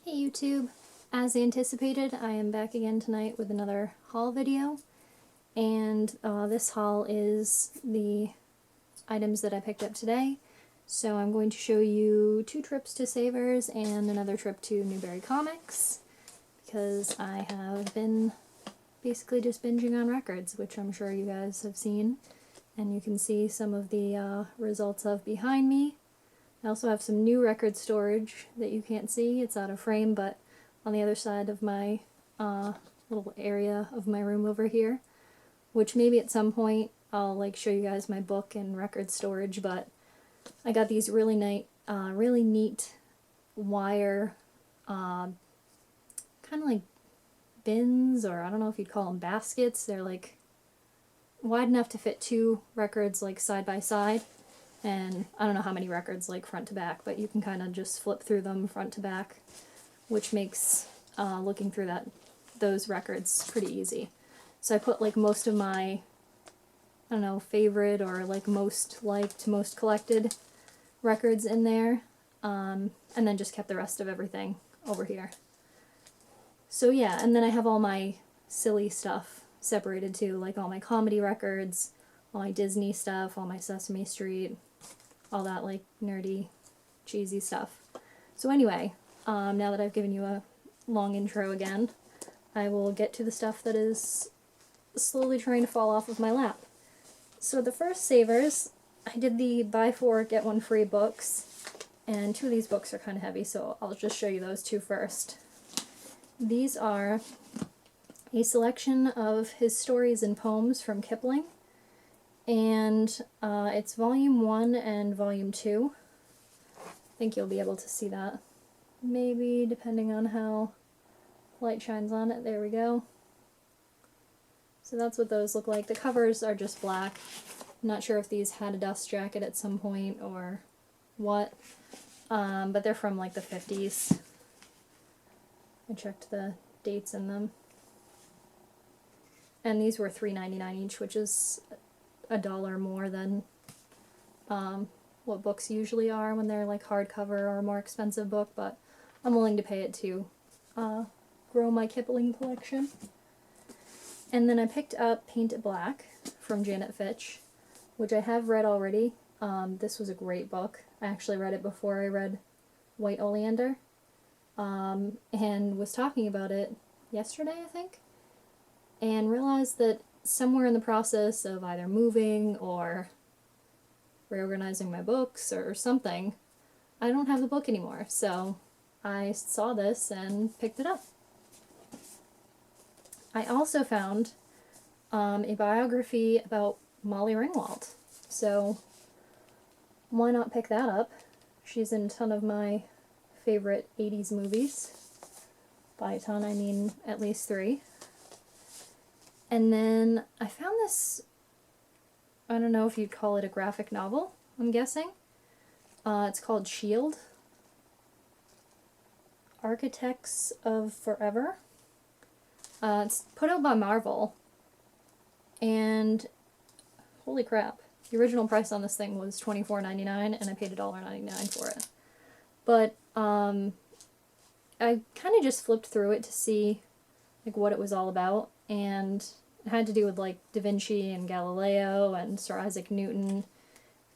Hey YouTube! As anticipated, I am back again tonight with another haul video, and this haul is the items that I picked up today. So I'm going to show you 2 trips to Savers and another trip to Newbury Comics, because I have been basically just binging on records, which I'm sure you guys have seen, and you can see some of the results of behind me. I also have some new record storage that you can't see. It's out of frame, but on the other side of my little area of my room over here, which maybe at some point I'll show you guys my book and record storage. But I got these really neat wire kind of like bins, or I don't know if you'd call them baskets. They're like wide enough to fit 2 records like side by side. And I don't know how many records like front to back, but you can kind of just flip through them front to back, which makes looking through those records pretty easy. So I put like most of my, I don't know, favorite or like most liked, most collected records in there, and then just kept the rest of everything over here. So yeah, and then I have all my silly stuff separated too, like all my comedy records, all my Disney stuff, all my Sesame Street, all that like nerdy, cheesy stuff. So anyway, now that I've given you a long intro again, I will get to the stuff that is slowly trying to fall off of my lap. So the first Savers, I did the buy 4 get 1 free books, and 2 of these books are kind of heavy, so I'll just show you those 2 first. These are a selection of his stories and poems from Kipling, and it's volume 1 and volume 2. I think you'll be able to see that. Maybe, depending on how light shines on it. There we go. So that's what those look like. The covers are just black. I'm not sure if these had a dust jacket at some point or what, but they're from like the 50s. I checked the dates in them. And these were $3.99 each, which is $1 more than what books usually are when they're like hardcover or a more expensive book, but I'm willing to pay it to grow my Kipling collection. And then I picked up Paint It Black from Janet Fitch, which I have read already. This was a great book. I actually read it before I read White Oleander, and was talking about it yesterday, I think, and realized that somewhere in the process of either moving or reorganizing my books or something, I don't have the book anymore. So I saw this and picked it up. I also found a biography about Molly Ringwald. So why not pick that up? She's in a ton of my favorite 80s movies. By a ton, I mean at least 3. And then I found this, I don't know if you'd call it a graphic novel, I'm guessing. It's called Shield. Architects of Forever. It's put out by Marvel. And holy crap, the original price on this thing was $24.99 and I paid $1.99 for it. But I kind of just flipped through it to see like what it was all about, and it had to do with like Da Vinci and Galileo and Sir Isaac Newton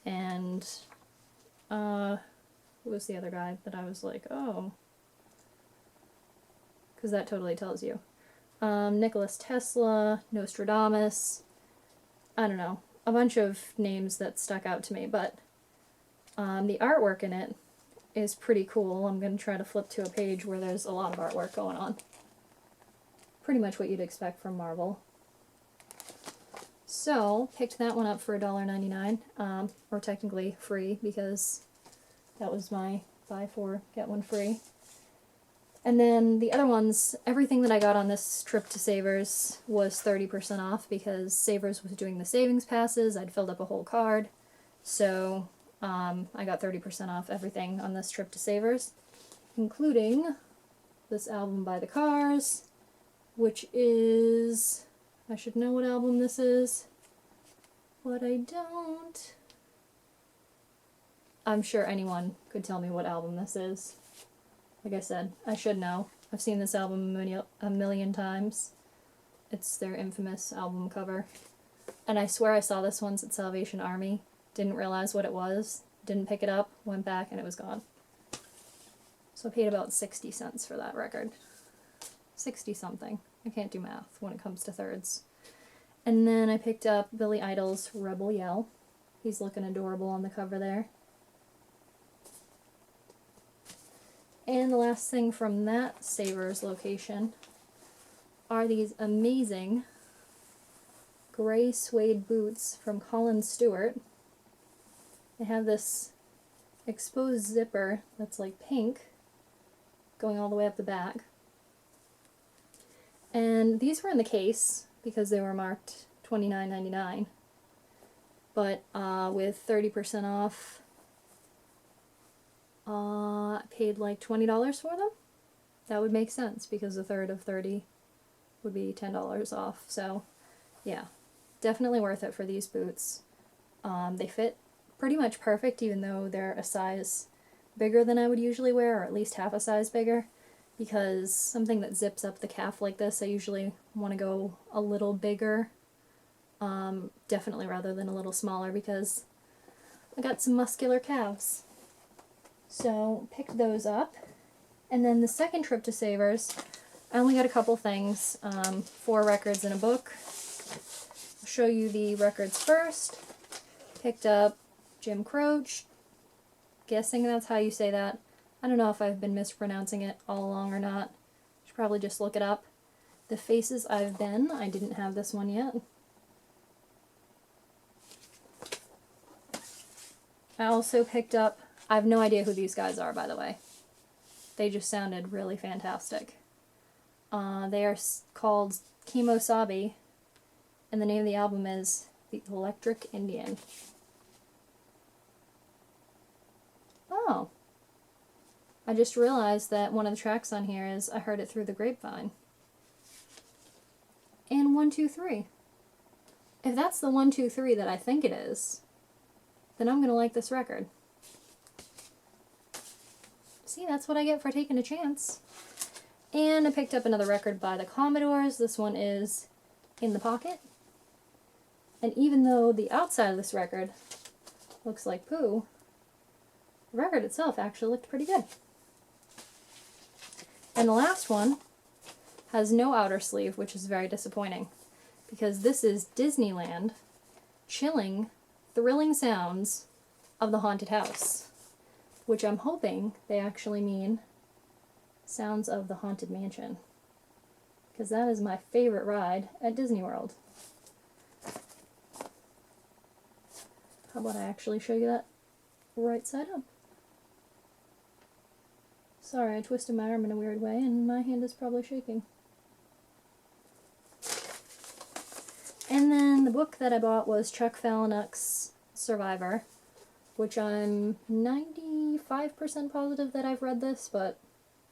and who was the other guy that I was like, oh, because that totally tells you. Nicholas Tesla, Nostradamus, I don't know, a bunch of names that stuck out to me, but the artwork in it is pretty cool. I'm going to try to flip to a page where there's a lot of artwork going on. Pretty much what you'd expect from Marvel. So, picked that one up for $1.99, or technically free, because that was my buy 4, get 1 free. And then the other ones, everything that I got on this trip to Savers was 30% off, because Savers was doing the savings passes. I'd filled up a whole card, so I got 30% off everything on this trip to Savers, including this album by the Cars, which is, I should know what album this is, but I don't. I'm sure anyone could tell me what album this is. Like I said, I should know. I've seen this album a million times. It's their infamous album cover. And I swear I saw this once at Salvation Army. Didn't realize what it was. Didn't pick it up. Went back and it was gone. So I paid about 60 cents for that record. 60 something. I can't do math when it comes to thirds. And then I picked up Billy Idol's Rebel Yell. He's looking adorable on the cover there. And the last thing from that Savers location are these amazing gray suede boots from Colin Stewart. They have this exposed zipper that's like pink going all the way up the back. And these were in the case because they were marked $29.99. But with 30% off, I paid like $20 for them. That would make sense because a third of 30 would be $10 off. So yeah, definitely worth it for these boots. They fit pretty much perfect even though they're a size bigger than I would usually wear, or at least half a size bigger, because something that zips up the calf like this, I usually want to go a little bigger, definitely rather than a little smaller, because I got some muscular calves. So picked those up. And then the second trip to Savers, I only got a couple things, 4 records and a book. I'll show you the records first. Picked up Jim Croce, guessing that's how you say that. I don't know if I've been mispronouncing it all along or not. Should probably just look it up. The Faces I've Been, I didn't have this one yet. I also picked up, I have no idea who these guys are, by the way. They just sounded really fantastic. They are called Kemosabe, and the name of the album is The Electric Indian. Oh. I just realized that one of the tracks on here is I Heard It Through the Grapevine. And 1, 2, 3. If that's the 1, 2, 3 that I think it is, then I'm going to like this record. See, that's what I get for taking a chance. And I picked up another record by the Commodores. This one is In the Pocket. And even though the outside of this record looks like poo, the record itself actually looked pretty good. And the last one has no outer sleeve, which is very disappointing, because this is Disneyland chilling, thrilling sounds of the haunted house, which I'm hoping they actually mean sounds of the Haunted Mansion, because that is my favorite ride at Disney World. How about I actually show you that right side up? Sorry, I twisted my arm in a weird way and my hand is probably shaking. And then the book that I bought was Chuck Palahniuk's Survivor, which I'm 95% positive that I've read this, but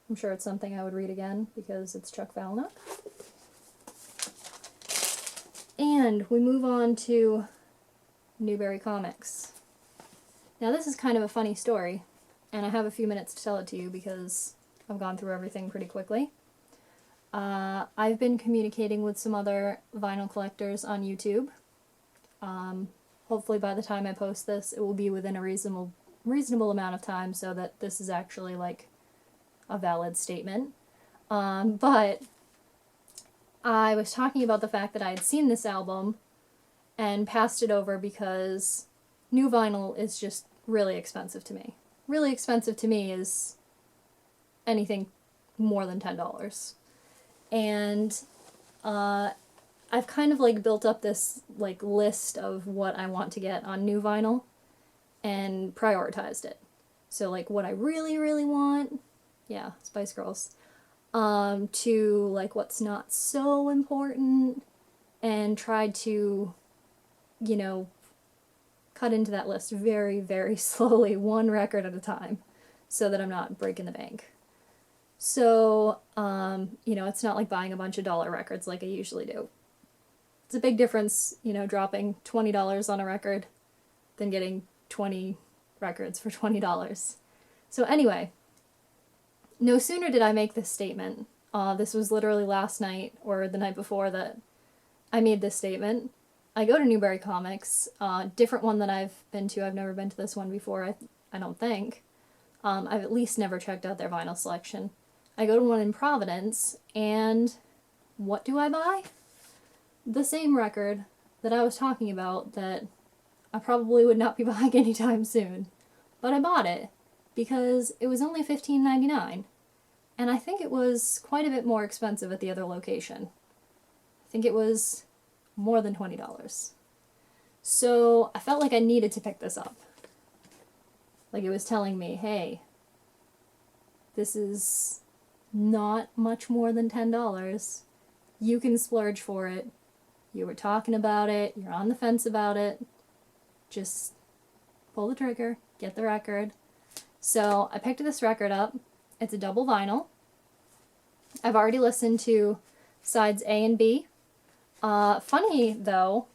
I'm sure it's something I would read again because it's Chuck Palahniuk. And we move on to Newbury Comics. Now this is kind of a funny story, and I have a few minutes to tell it to you because I've gone through everything pretty quickly. I've been communicating with some other vinyl collectors on YouTube. Hopefully by the time I post this, it will be within a reasonable amount of time so that this is actually like a valid statement. But I was talking about the fact that I had seen this album and passed it over because new vinyl is just really expensive to me. Really expensive to me is anything more than $10. And I've kind of like built up this like list of what I want to get on new vinyl and prioritized it. So like what I really, really want, yeah, Spice Girls, to like what's not so important, and tried to, you know, cut into that list very, very slowly, one record at a time, so that I'm not breaking the bank. So, you know, it's not like buying a bunch of dollar records like I usually do. It's a big difference, you know, dropping $20 on a record than getting 20 records for $20. So anyway, no sooner did I make this statement, this was literally last night or the night before that I made this statement. I go to Newbury Comics, different one that I've been to. I've never been to this one before, I don't think. I've at least never checked out their vinyl selection. I go to one in Providence, and what do I buy? The same record that I was talking about that I probably would not be buying anytime soon. But I bought it because it was only $15.99, and I think it was quite a bit more expensive at the other location. I think it was more than $20. So I felt like I needed to pick this up. Like it was telling me, hey, this is not much more than $10. You can splurge for it. You were talking about it. You're on the fence about it. Just pull the trigger. Get the record. So I picked this record up. It's a double vinyl. I've already listened to sides A and B. Funny though,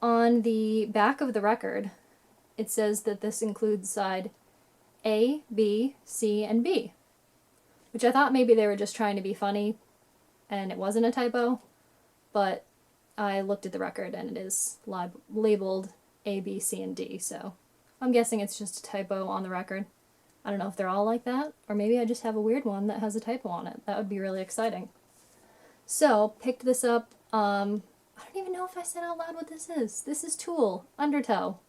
on the back of the record, it says that this includes side A, B, C, and B. Which I thought maybe they were just trying to be funny and it wasn't a typo, but I looked at the record and it is labeled A, B, C, and D, so I'm guessing it's just a typo on the record. I don't know if they're all like that, or maybe I just have a weird one that has a typo on it. That would be really exciting. So, picked this up. I don't even know if I said out loud what this is. This is Tool, Undertow.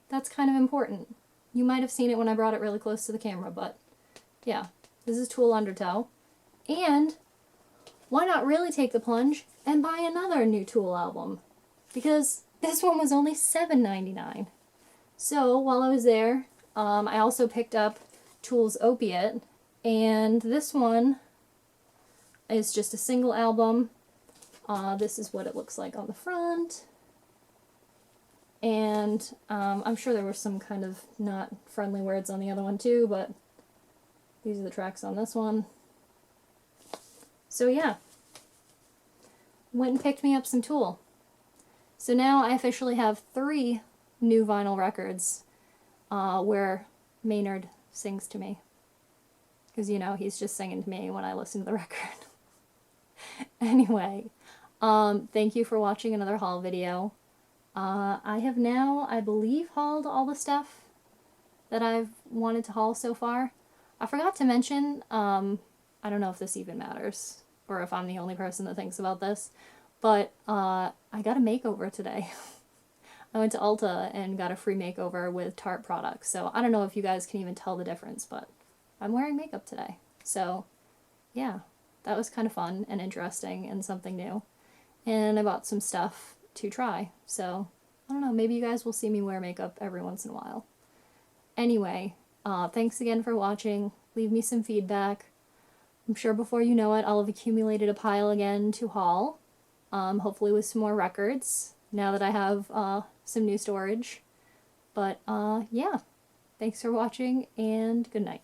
That's kind of important. You might have seen it when I brought it really close to the camera, but yeah, this is Tool Undertow. And why not really take the plunge and buy another new Tool album? Because this one was only $7.99. So while I was there, I also picked up Tool's Opiate, and this one is just a single album. This is what it looks like on the front. And I'm sure there were some kind of not friendly words on the other one too, but these are the tracks on this one. So yeah, went and picked me up some Tool. So now I officially have 3 new vinyl records where Maynard sings to me. Because, you know, he's just singing to me when I listen to the record. Anyway, thank you for watching another haul video. I have now, I believe, hauled all the stuff that I've wanted to haul so far. I forgot to mention, I don't know if this even matters, or if I'm the only person that thinks about this, but I got a makeover today. I went to Ulta and got a free makeover with Tarte products, so I don't know if you guys can even tell the difference, but I'm wearing makeup today. So, yeah, that was kind of fun and interesting and something new. And I bought some stuff to try, so I don't know, maybe you guys will see me wear makeup every once in a while. Anyway, thanks again for watching. Leave me some feedback. I'm sure before you know it, I'll have accumulated a pile again to haul, hopefully with some more records, now that I have some new storage. But yeah, thanks for watching, and good night.